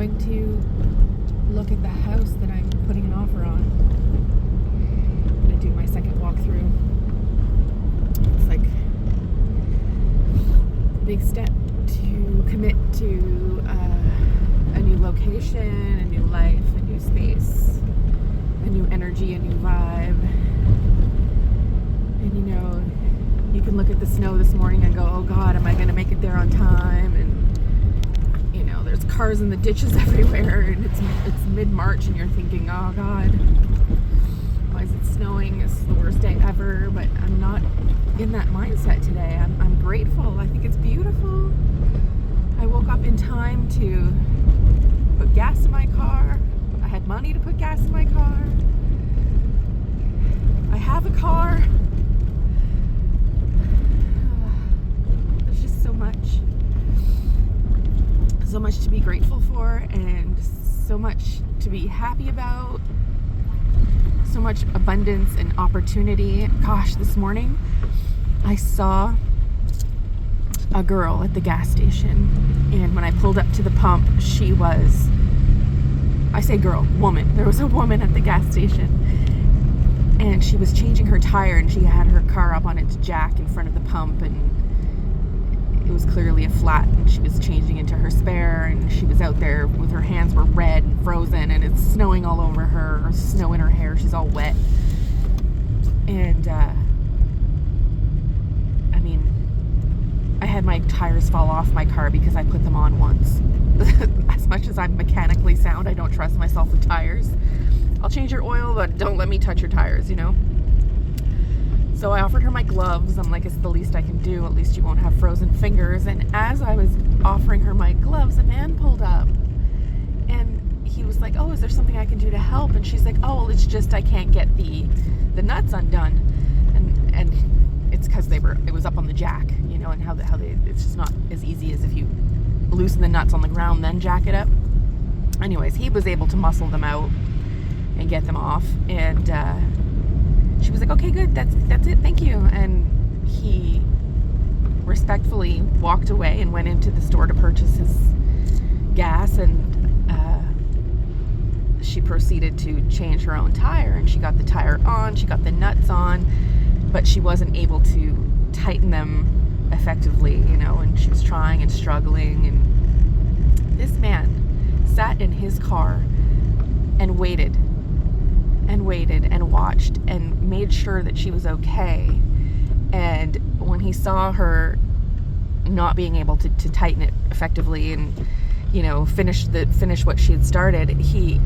going to look at the house that I'm putting an offer on. I'm going to do my second walkthrough. It's like a big step to commit to a new location, a new life, a new space, a new energy, a new vibe. And you know, you can look at the snow this morning and go, oh God, am I going to make it there on time? And you know, there's cars in the ditches everywhere, and it's mid-March, and you're thinking, oh God, why is it snowing? It's the worst day ever. But I'm not in that mindset today. I'm grateful. I think it's beautiful. I woke up in time to put gas in my car. I had money to put gas in my car. I have a car. There's just so much to be grateful for, and so much to be happy about. So much abundance and opportunity. Gosh, this morning I saw a girl at the gas station, and when I pulled up to the pump, she was, I say girl, woman. There was a woman at the gas station, and she was changing her tire, and she had her car up on its jack in front of the pump, and it was clearly a flat, and she was changing into her spare, and she was out there with her hands were red and frozen, and it's snowing all over her, snow in her hair, she's all wet. And I mean, I had my tires fall off my car because I put them on once. As much as I'm mechanically sound, I don't trust myself with tires. I'll change your oil, but don't let me touch your tires, you know? So I offered her my gloves. I'm like, it's the least I can do. At least you won't have frozen fingers. And as I was offering her my gloves, a man pulled up. And he was like, oh, is there something I can do to help? And she's like, oh, well, it's just I can't get the nuts undone. And it's because it was up on the jack, you know, and how they, it's just not as easy as if you loosen the nuts on the ground, then jack it up. Anyways, he was able to muscle them out and get them off. And, she was like, okay, good, that's it, thank you. And he respectfully walked away and went into the store to purchase his gas, and she proceeded to change her own tire, and she got the tire on, she got the nuts on, but she wasn't able to tighten them effectively, you know, and she was trying and struggling. And this man sat in his car and waited and watched and made sure that she was okay. And when he saw her not being able to tighten it effectively and, you know, finish what she had started, he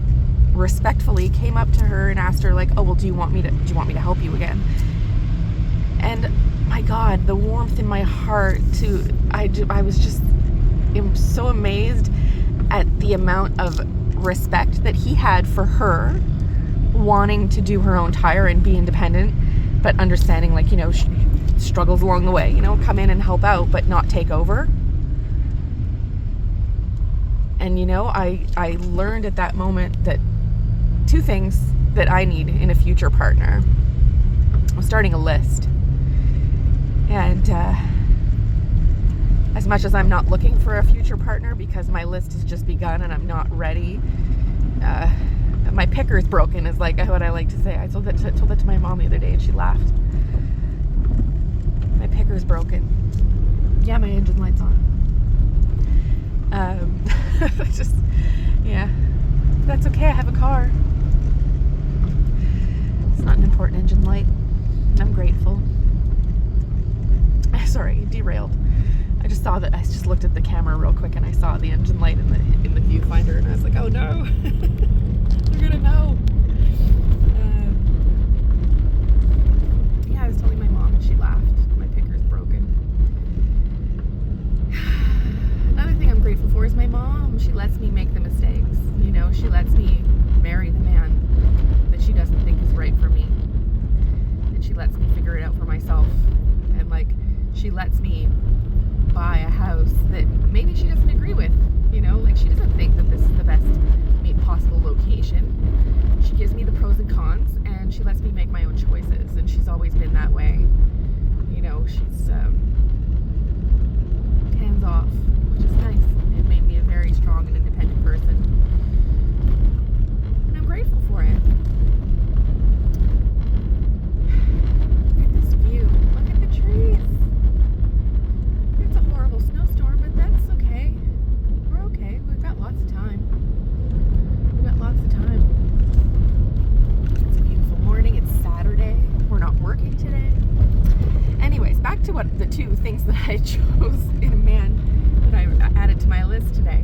respectfully came up to her and asked her, like, oh, well, do you want me to help you again? And my God, the warmth in my heart I was just so amazed at the amount of respect that he had for her wanting to do her own tire and be independent, but understanding, like, you know, struggles along the way, you know, come in and help out, but not take over. And, you know, I learned at that moment that two things that I need in a future partner. I'm starting a list. And as much as I'm not looking for a future partner because my list has just begun and I'm not ready, my picker's broken is like what I like to say. I told that to my mom the other day and she laughed. My picker's broken. Yeah, my engine light's on. Just, yeah. That's okay, I have a car. It's not an important engine light. I'm grateful. Sorry, derailed. I just looked at the camera real quick and I saw the engine light in the viewfinder and I was like, oh no. You're gonna know. Yeah, I was telling my mom and she laughed. My picker's broken. Another thing I'm grateful for is my mom. She lets me make the mistakes. You know, she lets me marry the man that she doesn't think is right for me. And she lets me figure it out for myself. And like, she lets me buy a house that maybe she doesn't agree with. You know, like she doesn't think that this is the best possible location. She gives me the pros and cons, and she lets me make my own choices. And she's always been that way. You know, she's hands off, which is nice. It made me a very strong and independent person. shows in a man that I added to my list today.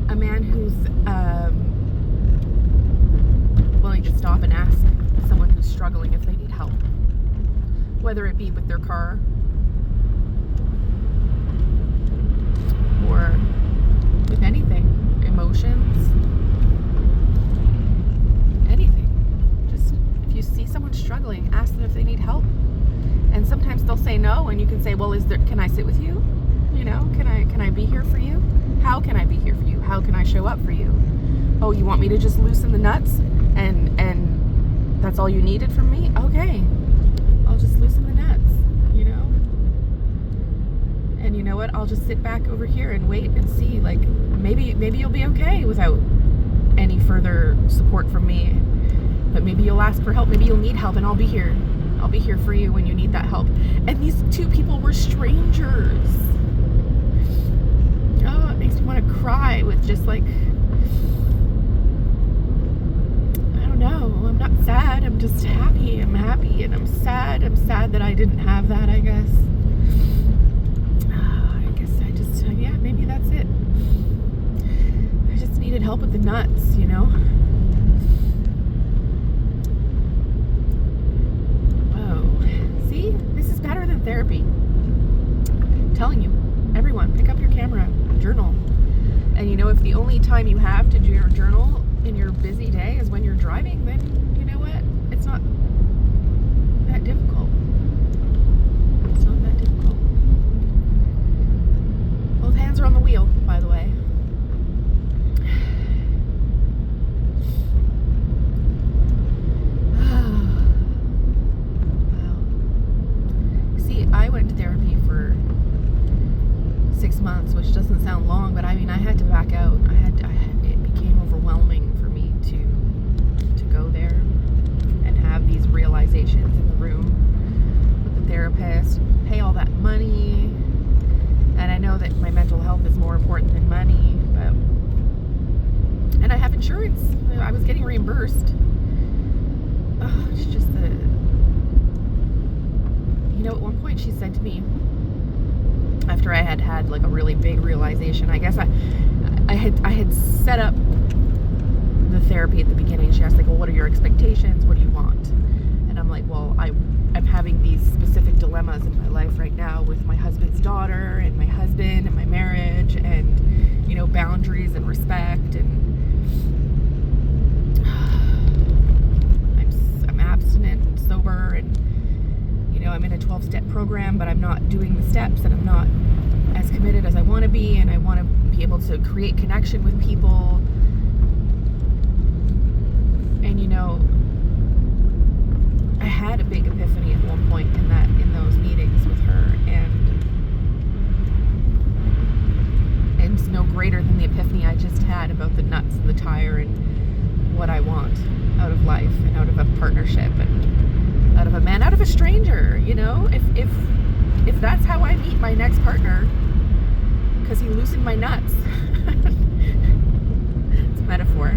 A man who's willing to stop and ask someone who's struggling if they need help, whether it be with their car or with anything, emotions, anything. Just if you see someone struggling, ask them if they need help. And sometimes they'll say no, and you can say, well, can I sit with you? You know, can I be here for you? How can I be here for you? How can I show up for you? Oh, you want me to just loosen the nuts and that's all you needed from me? Okay, I'll just loosen the nuts, you know? And you know what? I'll just sit back over here and wait and see, like, maybe you'll be okay without any further support from me. But maybe you'll ask for help. Maybe you'll need help, and I'll be here. I'll be here for you when you need that help. And these two people were strangers. Oh, it makes me want to cry with just like, I don't know. I'm not sad. I'm just happy. I'm happy and I'm sad. I'm sad that I didn't have that, I guess. Yeah, maybe that's it. I just needed help with the nuts, you know? Whoa. See? This is better than therapy. I'm telling you. Everyone, pick up your camera, journal. And you know, if the only time you have to do your journal in your busy day is when you're driving, then you know what? It's not that difficult. It's not that difficult. Both hands are on the wheel, by the way. Wow. See, I went to therapy for 6 months, which doesn't sound long, but I mean, I had to back out. It became overwhelming for me to go there and have these realizations in the room with the therapist, pay all that money. And I know that my mental health is more important than money, and I have insurance. I was getting reimbursed. Oh, it's just at one point she said to me, after I had like a really big realization, I guess I had set up the therapy at the beginning. She asked, like, well, what are your expectations? What do you want? And I'm like, well, I'm having these specific dilemmas in my life right now with my husband's daughter and my husband and my marriage and, you know, boundaries and respect, and I'm abstinent and sober, and, you know, I'm in a 12-step program, but I'm not doing the steps, and I'm not as committed as I want to be, and I want to be able to create connection with people. And, you know, I had a big epiphany at one point in those meetings with her, and it's no greater than the epiphany I just had about the nuts and the tire and what I want out of life and out of a partnership and out of a man, out of a stranger. You know, if that's how I meet my next partner, because he loosened my nuts. It's a metaphor.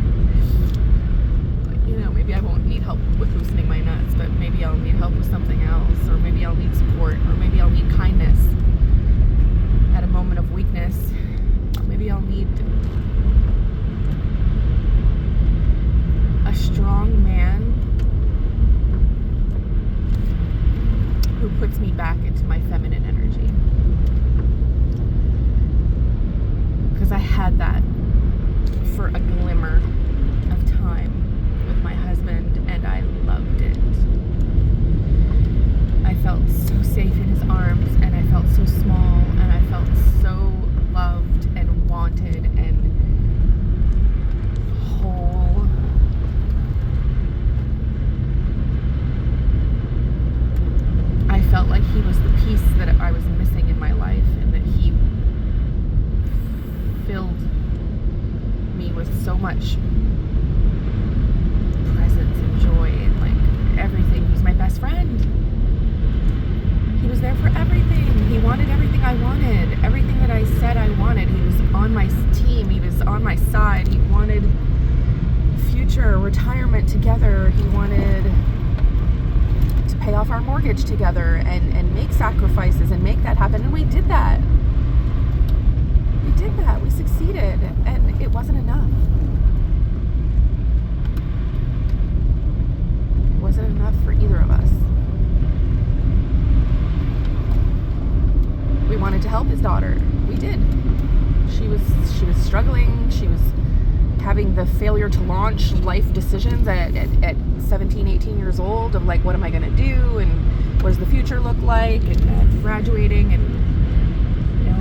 You know, maybe I won't need help with loosening my nuts, but maybe I'll need help with something else, or maybe I'll need support, or maybe I'll need kindness at a moment of weakness. Maybe I'll need a strong man who puts me back into my feminine energy. Because I had that for a glimmer of time with my husband, and I loved it. I felt so safe in his arms, and I felt so small, and I felt so loved and wanted and whole. I felt like he was the piece that I was missing in my life, and that he filled me with so much presence and joy and like everything. He was my best friend. He was there for everything. He wanted everything I wanted. Everything that I said I wanted. He was on my team. He was on my side. He wanted future retirement together. He wanted to pay pay off our mortgage together and make sacrifices and make that happen. And we did that. We did that. We succeeded. And it wasn't enough. It wasn't enough for either of us. We wanted to help his daughter. We did. She was struggling. She was having the failure to launch life decisions at 17, 18 years old of like, what am I going to do? And what does the future look like? And graduating and, you know,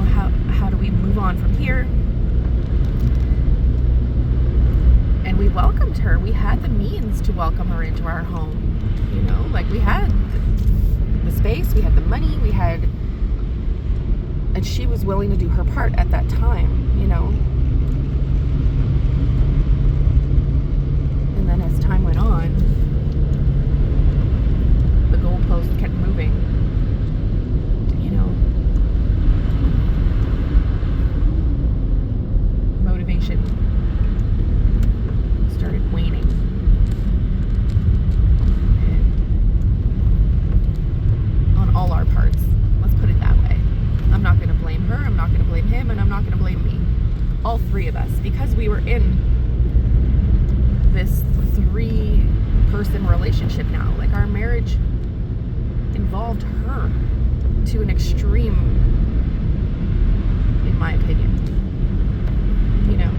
how do we move on from here? And we welcomed her. We had the means to welcome her into our home. You know, like we had the space, we had the money, and she was willing to do her part at that time, you know. And then as time went on, the goalpost kept moving, you know. Motivation started waning. On all our parts. Let's put it that way. I'm not going to blame her, I'm not going to blame him, and I'm not going to blame me. All three of us. Because we were in this 3-person relationship now. Like, our marriage involved her to an extreme, in my opinion. You know,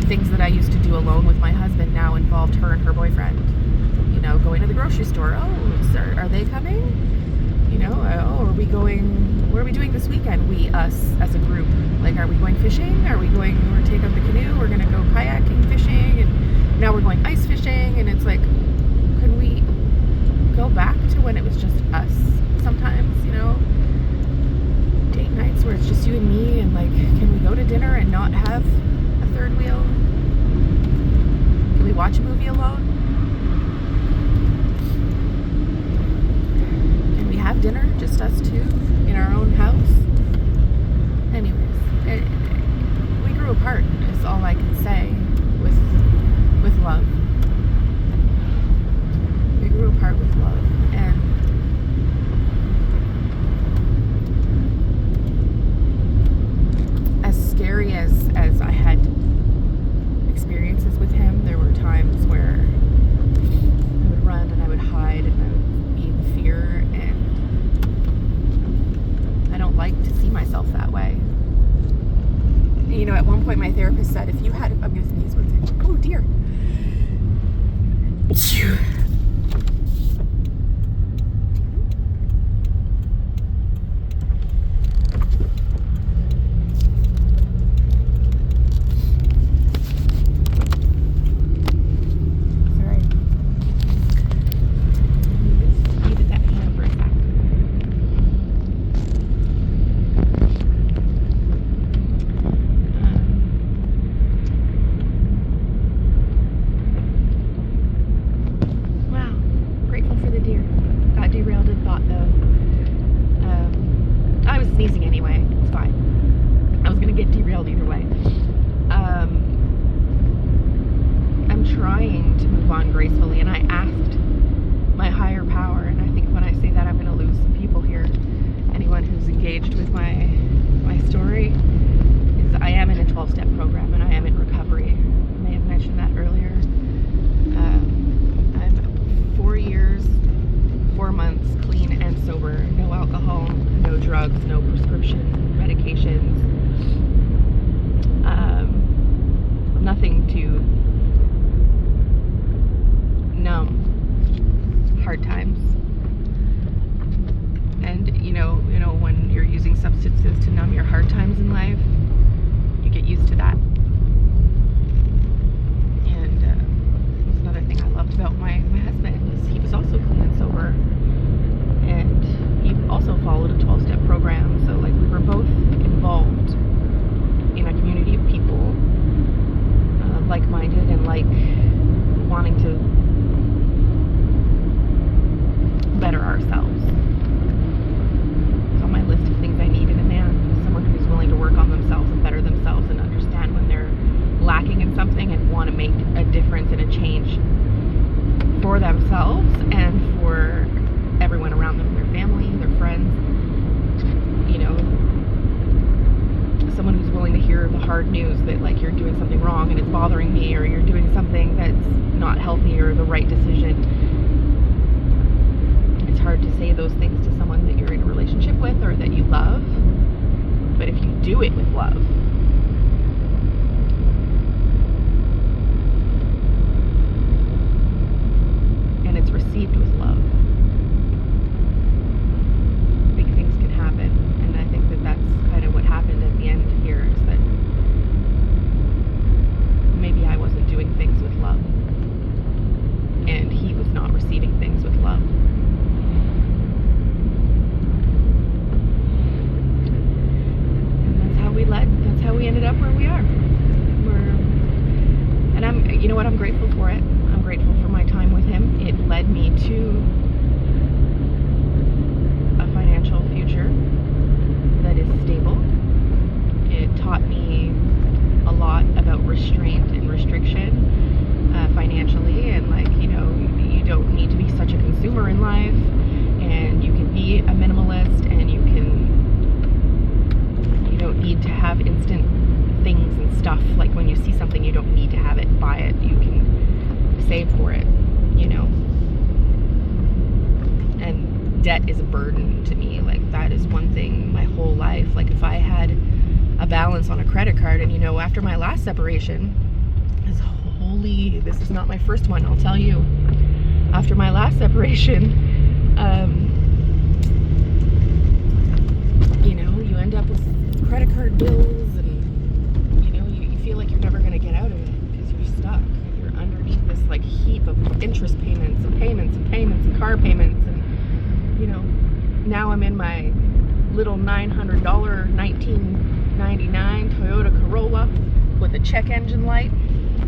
the things that I used to do alone with my husband now involved her and her boyfriend. You know, going to the grocery store. Oh, sir, are they coming? You know, oh, are we going, what are we doing this weekend? We, us, as a group. Like, are we going fishing? We're take up the canoe, we're gonna go kayaking, fishing, and now we're going ice fishing, and it's like, could we go back to when it was just us sometimes, you know? Date nights where it's just you and me, and like, can we go to dinner and not have a third wheel? Can we watch a movie alone? Have dinner, just us two, in our own house. Anyways, we grew apart, is all I can say, with love. We grew apart with love, and as scary as I had experiences with him, there were times where I would run and I would hide and I would be in fear, and I don't like to see myself that way. You know, at one point my therapist said, if you had, I'm going to sneeze one second. Oh dear. Trying to move on gracefully, and I asked my higher power, and I think when I say that I'm going to lose some people here. Anyone who's engaged with my story, is I am in a 12-step program and I am in recovery. I may have mentioned that earlier. I'm 4 years, 4 months clean and sober, no alcohol, no drugs, no prescription medications, nothing to numb hard times. And you know when you're using substances to numb your hard times in life, you get used to that. And that's another thing I loved about my husband, is he was also clean and sober, and he also followed a 12-step program, so like we were both involved hear the hard news that like you're doing something wrong and it's bothering me, or you're doing something that's not healthy or the right decision. It's hard to say those things to someone that you're in a relationship with or that you love. But if you do it with love, and it's received with love, big things can happen. And I think that that's kind of what happened at the end here, is that maybe I wasn't doing things with love, and he was not receiving things with love. That's how we ended up where we are. And you know what, I'm grateful for it. I'm grateful for my time with him. It led me to a financial future that is stable. It taught me a lot about restraint and restriction financially, and like, you know, you don't need to be such a consumer in life, and you can be a minimalist, and you don't need to have instant things and stuff. Like when you see something, you don't need to have it, buy it. You can save for it, you know. And debt is a burden to me. Like that is one thing my whole life. Like if I had a balance on a credit card, and you know, after my last separation, this is not my first one, I'll tell you. After my last separation, you know, you end up with credit card bills, and you know, you feel like you're never going to get out of it because you're stuck. You're underneath this like heap of interest payments and payments and payments and car payments, and you know, now I'm in my little $900 1999 Toyota Corolla with a check engine light,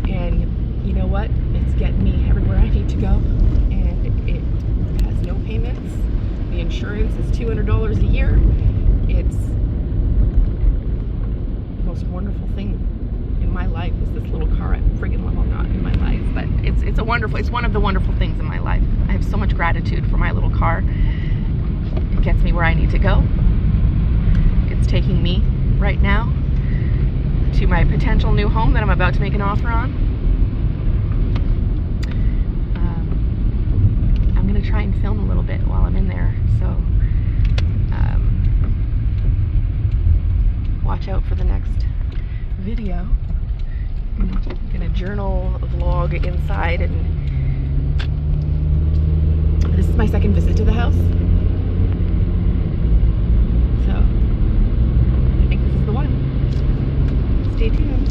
and you know what? It's getting me everywhere I need to go, and it has no payments. The insurance is $200 a year. It's the most wonderful thing in my life is this little car. I friggin' love, well, not in my life, but it's one of the wonderful things in my life. I have so much gratitude for my little car. It gets me where I need to go. It's taking me right now to my potential new home that I'm about to make an offer on. I'm going to try and film a little bit while I'm in there, so watch out for the next video. I'm going to journal, vlog inside, and this is my second visit to the house. So I think this is the one. Stay tuned.